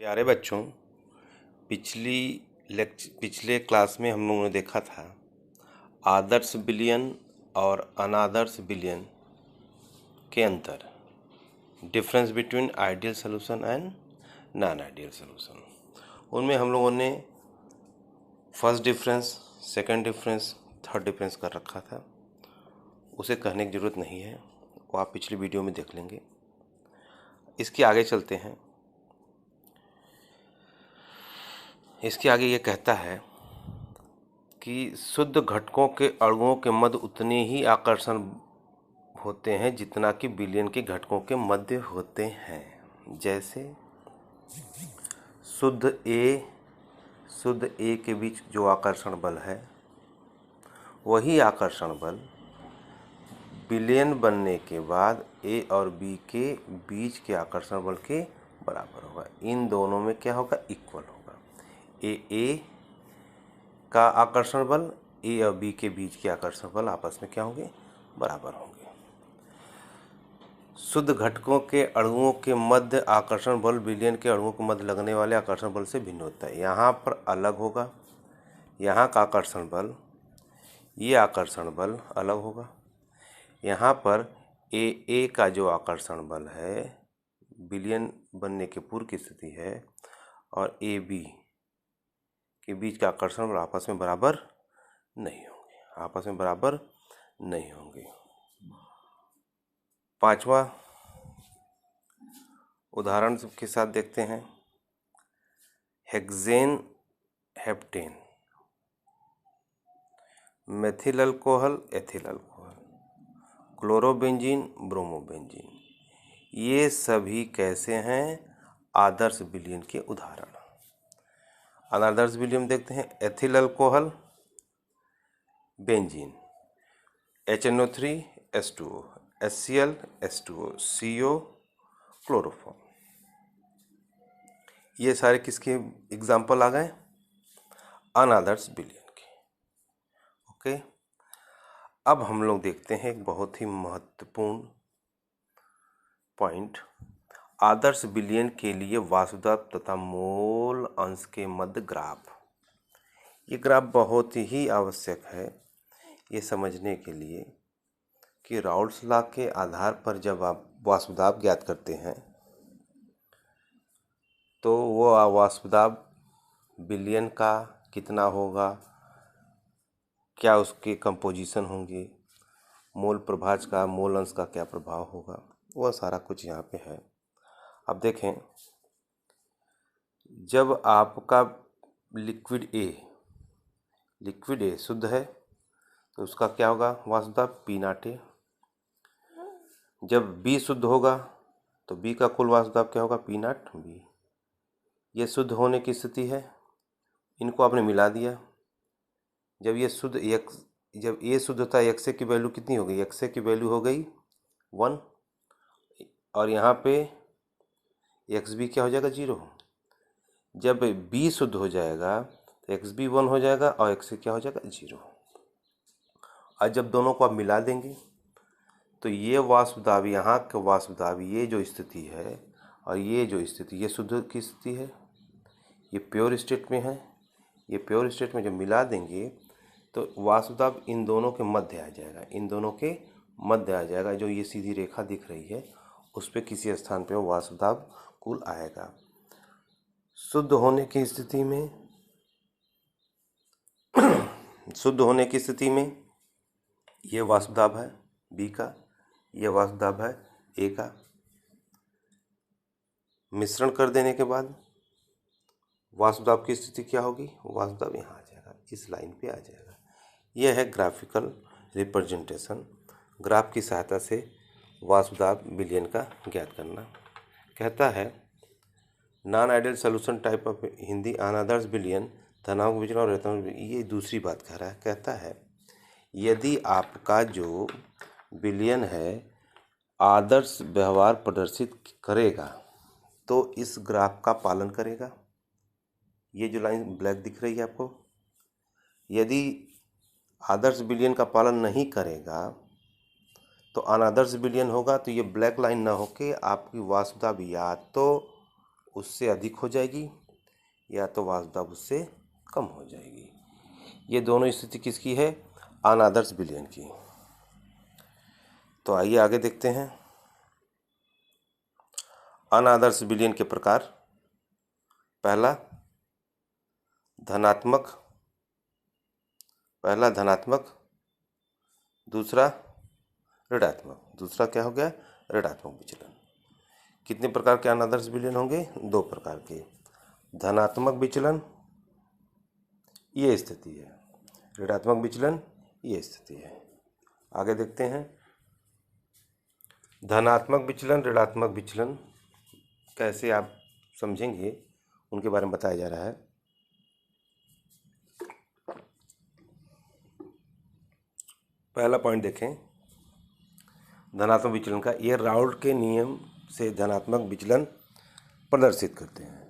प्यारे बच्चों, पिछले क्लास में हम लोगों ने देखा था आदर्श विलयन और अनादर्श विलयन के अंतर, difference between ideal solution and non ideal solution. उनमें हम लोगों ने first difference, second difference, third difference कर रखा था। उसे कहने की ज़रूरत नहीं है, वो आप पिछली वीडियो में देख लेंगे। इसके आगे चलते हैं। इसके आगे ये कहता है कि शुद्ध घटकों के अणुओं के मध्य उतने ही आकर्षण होते हैं जितना कि विलयन के घटकों के मध्य होते हैं। जैसे शुद्ध ए के बीच जो आकर्षण बल है, वही आकर्षण बल विलयन बनने के बाद ए और बी के बीच के आकर्षण बल के बराबर होगा। इन दोनों में क्या होगा? इक्वल होगा। ए का आकर्षण बल ए और बी के बीच के आकर्षण बल आपस में क्या होंगे? बराबर होंगे। शुद्ध घटकों के अणुओं के मध्य आकर्षण बल विलयन के अणुओं के मध्य लगने वाले आकर्षण बल से भिन्न होता है। यहाँ पर अलग होगा, यहाँ का आकर्षण बल, ये आकर्षण बल अलग होगा। यहाँ पर ए का जो आकर्षण बल है विलयन बनने के पूर्व की स्थिति है, और ए बी के बीच का आकर्षण बल आपस में बराबर नहीं होंगे, आपस में बराबर नहीं होंगे। पांचवा उदाहरण के साथ देखते हैं। Hexane heptane, methyl alcohol, ethyl alcohol, chlorobenzene, bromobenzene, ये सभी कैसे हैं? आदर्श विलयन के उदाहरण। अनादर्श विलयन देखते हैं। Ethyl alcohol, benzene, HNO3 H2O, HCl H2O, CO, chloroform. ये सारे किसके एग्जाम्पल आ गए? अनादर्श विलयन के। ओके, अब हम लोग देखते हैं एक बहुत ही महत्वपूर्ण पॉइंट। आदर्श विलयन के लिए वासुदाब तथा मोल अंश के मध्य ग्राफ। ये ग्राफ बहुत ही आवश्यक है ये समझने के लिए कि राउल्ट्स लॉ के आधार पर जब आप वासुदाब ज्ञात करते हैं तो वो वासुदाब विलयन का कितना होगा, क्या उसके कंपोजिशन होंगे, मोल प्रभाज का, मोल अंश का क्या प्रभाव होगा, वह सारा कुछ यहाँ पे है। अब देखें, जब आपका लिक्विड ए शुद्ध है तो उसका क्या होगा? वासुदाब P0 A। जब बी शुद्ध होगा तो बी का कुल वासुदाब क्या होगा? P0 B। ये शुद्ध होने की स्थिति है, इनको आपने मिला दिया। जब ये शुद्ध जब ए शुद्ध होता है, XA की वैल्यू कितनी हो गई? XA की वैल्यू हो गई 1, और यहाँ पे XB क्या हो जाएगा? 0। जब B शुद्ध हो जाएगा तो XB 1 हो जाएगा और XA क्या हो जाएगा? 0। और जब दोनों को आप मिला देंगे तो ये वासुदाब, यहाँ का वासुदाब, ये जो स्थिति है और ये जो स्थिति, ये शुद्ध की स्थिति है, ये प्योर स्टेट में है। ये प्योर स्टेट में जब मिला देंगे तो वासुदाब इन दोनों के मध्य आ जाएगा, इन दोनों के मध्य आ जाएगा। जो ये सीधी रेखा दिख रही है उस पर किसी स्थान पे वासुदाब कुल आएगा। शुद्ध होने की स्थिति में शुद्ध होने की स्थिति में ये वासुदाब है बी का, ये वासुदाब है ए का। मिश्रण कर देने के बाद वासुदाब की स्थिति क्या होगी? वासुदाब यहाँ आ जाएगा, इस लाइन पे आ जाएगा। यह है ग्राफिकल रिप्रेजेंटेशन। ग्राफ की सहायता से वासुदाब विलयन का ज्ञात करना। कहता है non ideal solution type of Hindi अनादर्श विलयन, धनात्मक विचलन और ऋणात्मक विचलन। ये दूसरी बात कह रहा है। कहता है यदि आपका जो विलयन है आदर्श व्यवहार प्रदर्शित करेगा तो इस ग्राफ का पालन करेगा। ये जो लाइन ब्लैक दिख रही है आपको, यदि आदर्श विलयन का पालन नहीं करेगा तो अनादर्श विलयन होगा। तो ये ब्लैक लाइन ना होके आपकी वासुदाब या तो उससे अधिक हो जाएगी या तो वाष्प उससे कम हो जाएगी। ये दोनों स्थिति किसकी है? अनादर्श विलयन की। तो आइए आगे देखते हैं। अनादर्श विलयन के प्रकार। पहला धनात्मक, दूसरा ऋणात्मक। दूसरा क्या हो गया? ऋणात्मक विचलन। कितने प्रकार के अनादर्श विलयन होंगे? 2 प्रकार के। धनात्मक विचलन, ये स्थिति है। ऋणात्मक विचलन, ये स्थिति है। आगे देखते हैं। धनात्मक विचलन, ऋणात्मक विचलन कैसे आप समझेंगे, उनके बारे में बताया जा रहा है। पहला पॉइंट देखें धनात्मक विचलन का। ये राउल्ट के नियम से धनात्मक विचलन प्रदर्शित करते हैं।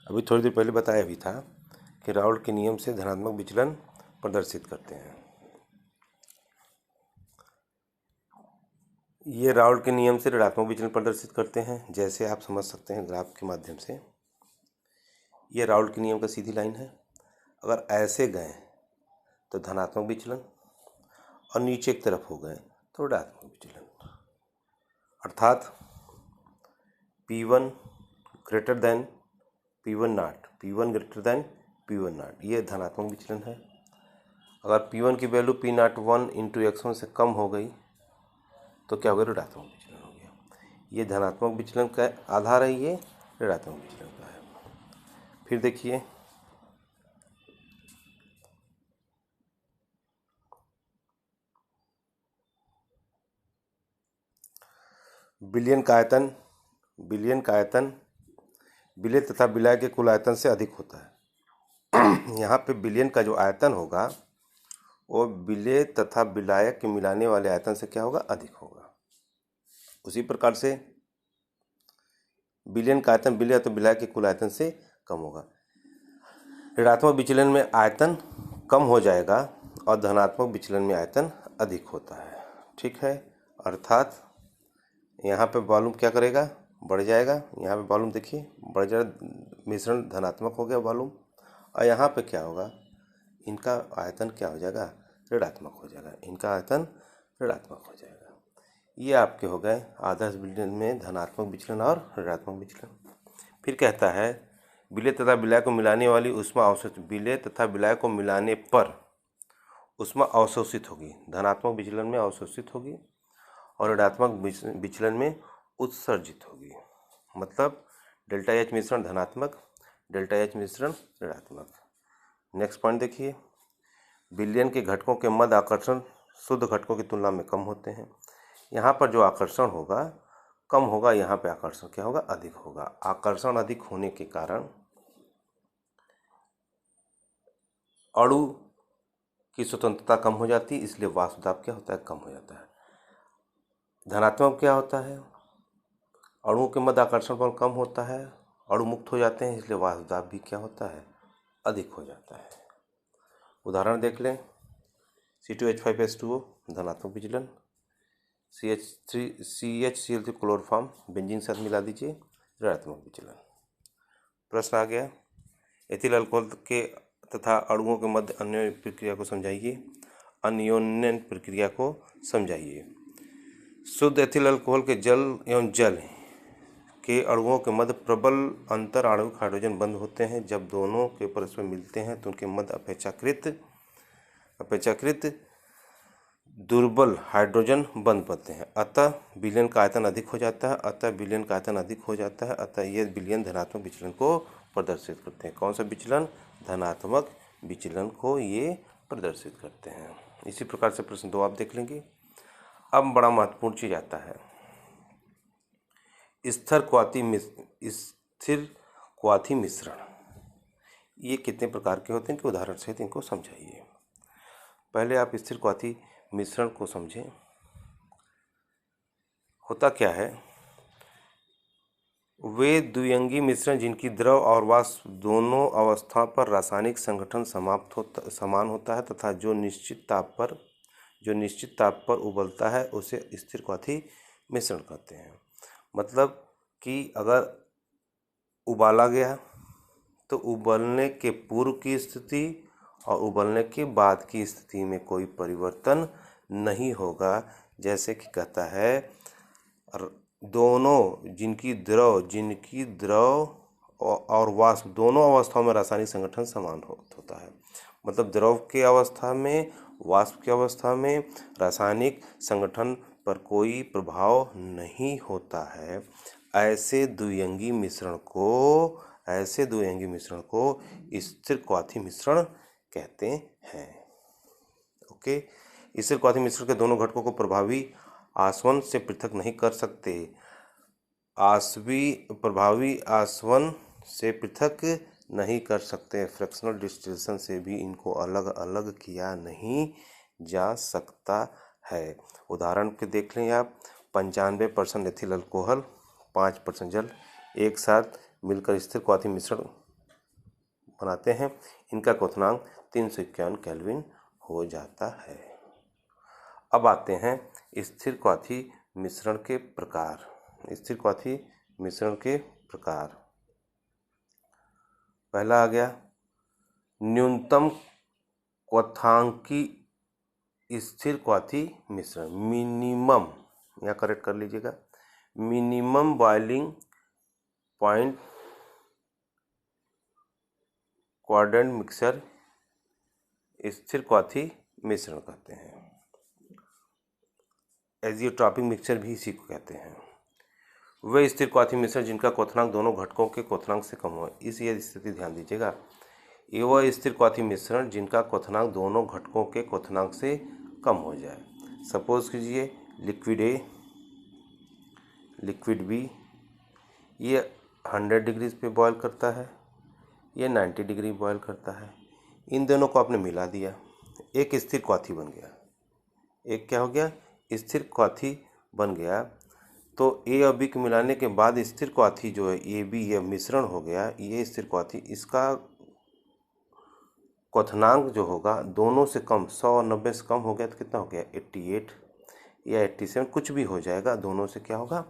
अभी थोड़ी देर पहले बताया भी था कि राउल्ट के नियम से धनात्मक विचलन प्रदर्शित करते हैं। ये राउल्ट के नियम से ऋणात्मक विचलन प्रदर्शित करते हैं। जैसे आप समझ सकते हैं ग्राफ के माध्यम से। ये राउल्ट के नियम का सीधी लाइन है। अगर ऐसे गए तो धनात्मक विचलन और नीचे की तरफ हो गए तो ऋणात्मक विचलन। अर्थात P1 greater than P1 not, P1 greater than P1 not, ये धनात्मक विचलन है। अगर P1 की value P not 1 into x1 से कम हो गई तो क्या हो गया? ऋणात्मक विचलन हो गया। ये धनात्मक विचलन का आधार है, ये ऋणात्मक विचलन का है। फिर देखिए विलयन का आयतन, विलय तथा विलाय के कुल आयतन से अधिक होता है। यहाँ पे विलयन का जो आयतन होगा वो विलय तथा विलायक के मिलाने वाले आयतन से क्या होगा? अधिक होगा। उसी प्रकार से विलयन का आयतन विलय तथा विलायक के कुल आयतन से कम होगा। ऋणात्मक विचलन में आयतन कम हो जाएगा और धनात्मक विचलन में आयतन अधिक होता है। ठीक है, अर्थात यहाँ पे वॉल्यूम क्या करेगा? बढ़ जाएगा। यहाँ पे वॉल्यूम देखिए बढ़ जाएगा, मिश्रण धनात्मक हो गया वॉल्यूम। और यहाँ पे क्या होगा? इनका आयतन क्या हो जाएगा? ऋणात्मक हो जाएगा। इनका आयतन ऋणात्मक हो जाएगा। ये आपके हो गए आदर्श विलयन में धनात्मक विचलन और ऋणात्मक विचलन। फिर कहता है विलय तथा विलाय को मिलाने वाली ऊष्मा अवशोषित, विलय तथा विलाय को मिलाने पर ऊष्मा अवशोषित होगी। धनात्मक विचलन में अवशोषित होगी और ऋणात्मक विचलन में उत्सर्जित होगी। मतलब डेल्टा एच मिश्रण धनात्मक, डेल्टा एच मिश्रण ऋणात्मक। नेक्स्ट पॉइंट देखिए, विलयन के घटकों के मध्य आकर्षण शुद्ध घटकों की तुलना में कम होते हैं। यहाँ पर जो आकर्षण होगा कम होगा, यहाँ पे आकर्षण क्या होगा? अधिक होगा। आकर्षण अधिक होने के कारण अणु की स्वतंत्रता कम हो जाती है, इसलिए वाष्प दाब क्या होता है? कम हो जाता है। धनात्मक क्या होता है? अणुओं के मध्य आकर्षण बल कम होता है, अणु मुक्त हो जाते हैं, इसलिए वाष्प दाब भी क्या होता है? अधिक हो जाता है। उदाहरण देख लें, C2H5S2O धनात्मक विचलन, CHCl3 क्लोरोफॉर्म बेंजीन साथ मिला दीजिए, ऋणात्मक विचलन। प्रश्न आ गया, एथिल अल्कोहल के तथा अणुओं के मध्य अन्योन्य प्रक्रिया को समझाइए। अन्योन्य प्रक्रिया को समझाइए। शुद्ध एथिल अल्कोहल के जल एवं जल के अणुओं के मध्य प्रबल अंतर आणविक हाइड्रोजन बंध होते हैं। जब दोनों के परस्पर मिलते हैं तो उनके मध्य अपेक्षाकृत दुर्बल हाइड्रोजन बंध बनते हैं। अतः विलयन का आयतन अधिक हो जाता है। अतः ये विलयन धनात्मक विचलन को प्रदर्शित करते हैं। कौन सा विचलन? धनात्मक विचलन को ये प्रदर्शित करते हैं। इसी प्रकार से प्रश्न 2 आप देख लेंगे। अब बड़ा महत्वपूर्ण चीज आता है, स्थिर क्वाथी मिश्रण। ये कितने प्रकार के होते हैं कि उदाहरण सहित इनको समझाइए। पहले आप स्थिर क्वाथी मिश्रण को समझें। होता क्या है, वे द्विअंगी मिश्रण जिनकी द्रव और वाष्प दोनों अवस्था पर रासायनिक संगठन समान होता है तथा जो निश्चित ताप पर उबलता है उसे स्थिर क्वाथी मिश्रण कहते हैं। मतलब कि अगर उबाला गया तो उबलने के पूर्व की स्थिति और उबलने के बाद की स्थिति में कोई परिवर्तन नहीं होगा। जैसे कि कहता है दोनों जिनकी द्रव और वाष्प दोनों अवस्थाओं में रासायनिक संगठन समान होता है। मतलब द्रव की अवस्था में, वाष्प की अवस्था में रासायनिक संगठन पर कोई प्रभाव नहीं होता है। ऐसे द्विअंगी मिश्रण को स्थिर क्वाथी मिश्रण कहते हैं। ओके, स्थिर क्वाथी मिश्रण के दोनों घटकों को प्रभावी आसवन से पृथक नहीं कर सकते। प्रभावी आसवन से पृथक नहीं कर सकते। फ्रैक्शनल डिस्टिलेशन से भी इनको अलग अलग किया नहीं जा सकता है। उदाहरण के देख लें आप, 95% एथिल अल्कोहल, 5% जल एक साथ मिलकर स्थिर क्वाथी मिश्रण बनाते हैं। इनका क्वथनांक 351 केल्विन हो जाता है। अब आते हैं स्थिर क्वाथी मिश्रण के प्रकार। स्थिर क्वाथी मिश्रण के प्रकार, पहला आ गया न्यूनतम क्वथनांकी स्थिर क्वाथी मिश्रण, मिनिमम, यहाँ करेक्ट कर लीजिएगा, minimum boiling point quadrant mixer स्थिर क्वाथी मिश्रण कहते हैं। एजियोट्रॉपिक मिक्सचर भी इसी को कहते हैं। वे स्थिर क्वाथी मिश्रण जिनका क्वथनांक दोनों घटकों के क्वथनांक से कम हो। इस ये स्थिति ध्यान दीजिएगा, ये वह स्थिर क्वाथी मिश्रण जिनका क्वथनांक दोनों घटकों के क्वथनांक से कम हो जाए। सपोज कीजिए लिक्विड ए, लिक्विड बी, ये 100 डिग्री पे बॉयल करता है, ये 90 डिग्री बॉयल करता है। इन दोनों को आपने मिला दिया, एक स्थिर क्वाथी बन गया। एक क्या हो गया? स्थिर क्वाथी बन गया। तो ए और बी को मिलाने के बाद स्थिर क्वाथी जो है ए बी, ये मिश्रण हो गया। ये स्थिर क्वाथी, इसका क्वथनांक जो होगा दोनों से कम, 100 और 90 से कम हो गया तो कितना हो गया? 88 या 87, कुछ भी हो जाएगा। दोनों से क्या होगा?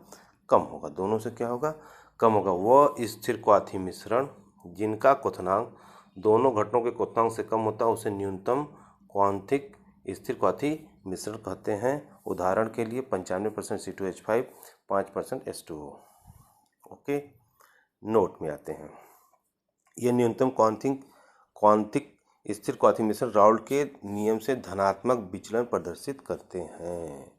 कम होगा। दोनों से क्या होगा? कम होगा। वह स्थिर क्वाथी मिश्रण जिनका क्वथनांक दोनों घटकों के क्वथनांक से कम होता है उसे न्यूनतम क्वांथिक स्थिर क्वाथी मिश्रण कहते हैं। उदाहरण के लिए 95% C2H5, 5% H2O। ओके, नोट में आते हैं। यह न्यूनतम क्वांथिक स्थिर क्वाथी मिश्रण राउल्ट के नियम से धनात्मक विचलन प्रदर्शित करते हैं।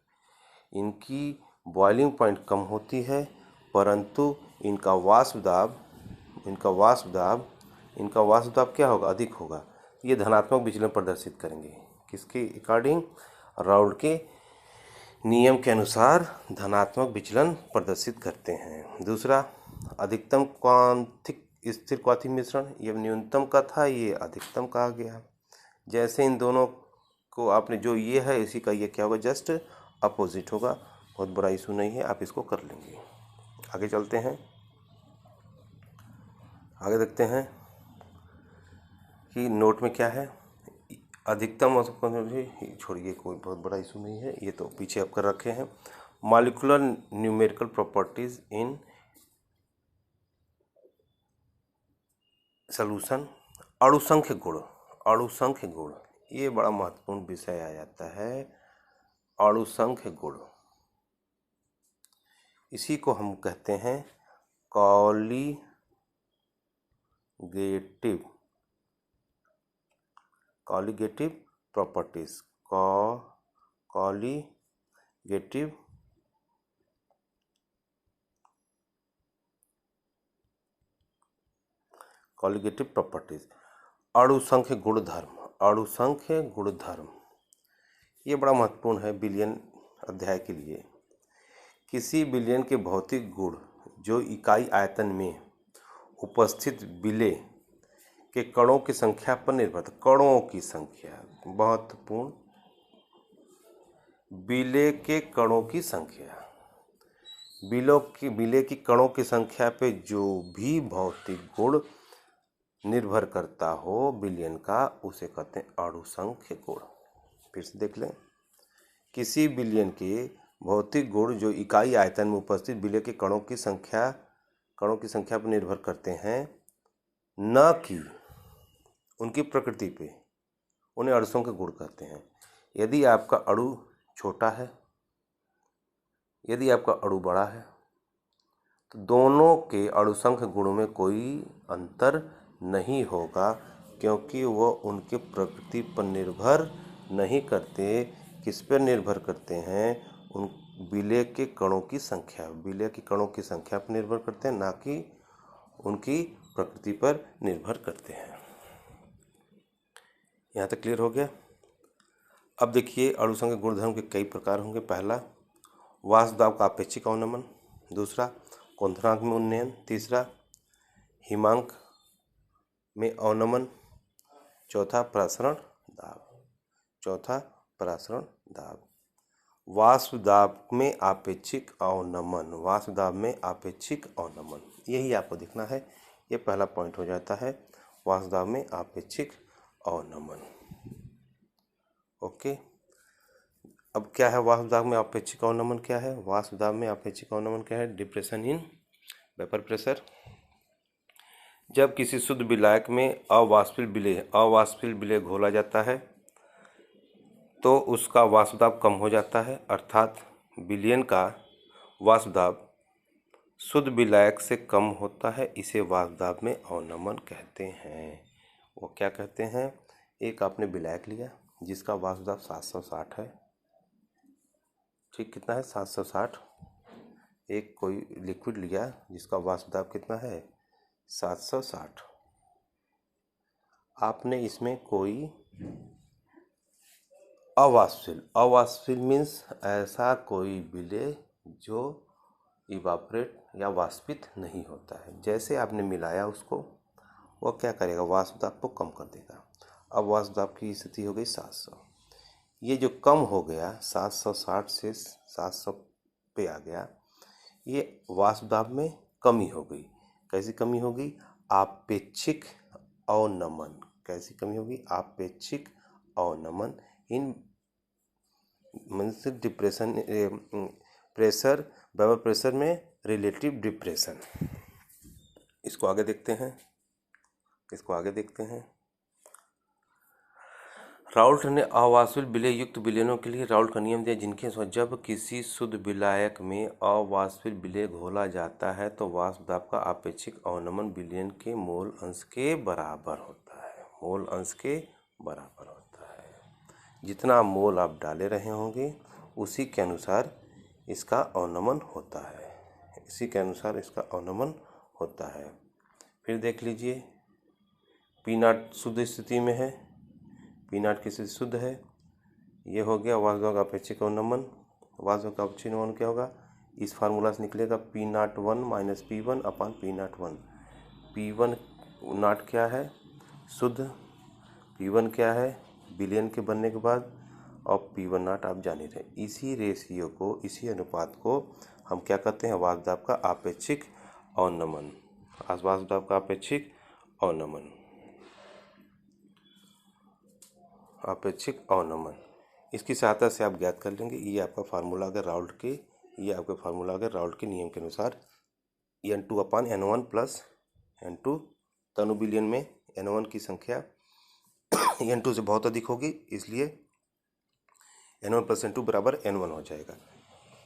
इनकी बॉइलिंग पॉइंट कम होती है, परंतु इनका वाष्प दाब क्या होगा? अधिक होगा। ये धनात्मक विचलन प्रदर्शित करेंगे। किसके अकॉर्डिंग? राउल्ट के नियम के अनुसार धनात्मक विचलन प्रदर्शित करते हैं। दूसरा, अधिकतम क्वांथिक स्थिर क्वाथी मिश्रण, ये न्यूनतम का था, ये अधिकतम कहा गया। जैसे इन दोनों को आपने, जो ये है इसी का ये क्या होगा? जस्ट अपोजिट होगा। बहुत बड़ा इशू नहीं है, आप इसको कर लेंगे। आगे चलते हैं, आगे देखते हैं कि नोट में क्या है। अधिकतम और छोड़िए, कोई बहुत बड़ा इशू नहीं है, ये तो पीछे आप कर रखे हैं। Molecular numerical properties in solution, अणुसंख्य गुण, ये बड़ा महत्वपूर्ण विषय आ जाता है। अणुसंख्य गुण, इसी को हम कहते हैं कॉलीगेटिव प्रॉपर्टीज। Colligative properties. अणुसंख्य गुणधर्म, ये बड़ा महत्वपूर्ण है बिलियन अध्याय के लिए। किसी बिलियन के भौतिक गुण जो इकाई आयतन में उपस्थित विलेय के कणों की संख्या पर निर्भर, कणों की संख्या महत्वपूर्ण, विलेय के कणों की संख्या, विलेय की कणों की संख्या पे जो भी भौतिक गुण निर्भर करता हो बिलियन का, उसे कहते हैं अणुसंख्य गुण। फिर से देख लें, किसी बिलियन के भौतिक गुण जो इकाई आयतन में उपस्थित विलेय के कणों की संख्या कणों की संख्या पर निर्भर करते हैं, न कि उनकी प्रकृति पे। उन्हें अणुसंघ गुण कहते हैं। यदि आपका अणु छोटा है, यदि आपका अणु बड़ा है, तो दोनों के अणुसंघ गुण में कोई अंतर नहीं होगा, क्योंकि वो उनके प्रकृति पर निर्भर नहीं करते। किस पर निर्भर करते हैं? उन विलेय के कणों की संख्या, विलेय के कणों की संख्या पर निर्भर करते हैं, ना कि उनकी प्रकृति पर निर्भर करते हैं। यहाँ तक क्लियर हो गया। अब देखिए अणुसंघ गुणधर्म के कई प्रकार होंगे। पहला, वाष्प दाब का अपेक्षिक अवनमन। दूसरा, क्वथनांक में उन्नयन। तीसरा, हिमांक में अवनमन। चौथा, प्रसारण दाब। चौथा, प्रसारण दाब। वाष्प दाब में आपेक्षिक अवनमन, वाष्प दाब में आपेक्षिक अवनमन, यही आपको देखना है। ये पहला पॉइंट हो जाता है, वाष्प दाब में आपेक्षिक अवनमन। ओके, अब क्या है वाष्प दाब में आपेक्षिक अवनमन? क्या है वाष्प दाब में आपेक्षिक अवनमन? क्या है? Depression in vapour pressure. जब किसी शुद्ध विलायक में अवाष्पिल विलेय घोला जाता है तो उसका वाष्प दाब कम हो जाता है, अर्थात विलयन का वाष्प दाब शुद्ध विलायक से कम होता है। इसे वाष्प दाब में अवनमन कहते हैं। वो क्या कहते हैं? एक आपने विलायक लिया जिसका वाष्प दाब 760 है, ठीक, कितना है? 760। एक कोई लिक्विड लिया जिसका वाष्प दाब कितना है? 760। आपने इसमें कोई अवाष्पिल मीन्स ऐसा कोई विलेय जो इवापोरेट या वाष्पित नहीं होता है। जैसे आपने मिलाया उसको, वो क्या करेगा? वाष्प दाब को कम कर देगा। अब वाष्प दाब की स्थिति हो गई 700। ये जो कम हो गया 760 से 700 पे आ गया, ये वाष्प दाब में कमी हो गई। कैसी कमी होगी? आपेक्षिक अवनमन। कैसी कमी होगी? आपेक्षिक अवनमन in means depression pressure, vapour pressure में रिलेटिव डिप्रेशन। इसको आगे देखते हैं। राउल्ट ने अवाष्पिल विलेय युक्त विलयनों के लिए राउल्ट का नियम दिया, जिनके अनुसार जब किसी शुद्ध विलायक में अवाष्पिल विलेय घोला जाता है तो वाष्प दाब का आपेक्षिक अवनमन विलयन के मोल अंश के बराबर होता है। मोल अंश के बराबर होता है। जितना मोल आप डाले रहे होंगे उसी के अनुसार इसका अवनमन होता है। फिर देख लीजिए, P0 शुद्ध स्थिति में है, P0 की स्थिति शुद्ध है। ये हो गया वाष्प दाब का अपेक्षिक अवनमन। वाष्प दाब का अपेक्षिक अवनमन क्या होगा? इस फार्मूला से निकलेगा P01 minus P1 upon P01। P1 not क्या है? शुद्ध। P1 क्या है? विलयन के बनने के बाद। और P1 नॉट आप जान ही रहे। इसी रेशियो को, इसी अनुपात को हम क्या कहते हैं? वाष्प दाब का आपेक्षिक अवनमन। वाष्प दाब का आपेक्षिक अवनमन। इसकी सहायता से आप ज्ञात कर लेंगे। ये आपका फार्मूला अगर राउल्ट के नियम के अनुसार N2 अपान N1 प्लस N2, तनु विलयन में N1 की संख्या N2 से बहुत अधिक होगी, इसलिए N1 प्लस N2 बराबर N1 हो जाएगा।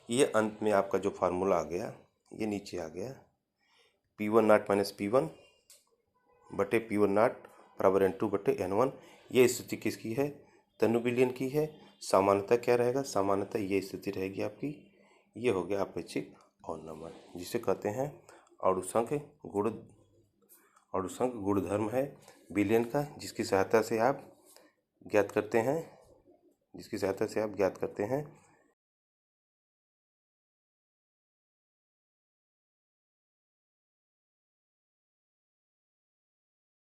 ये अंत में आपका जो फार्मूला आ गया, ये नीचे आ गया, P1 नॉट माइनस P1 बटे P1 नॉट बराबर N2 बटे N1। ये स्थिति किसकी है? तनु विलयन की है। सामान्यतः क्या रहेगा? सामान्यतः ये स्थिति रहेगी आपकी। ये हो गया अपेक्षिक अवनमन, जिसे कहते हैं अणुसंघ गुणधर्म है विलयन का, जिसकी सहायता से आप ज्ञात करते हैं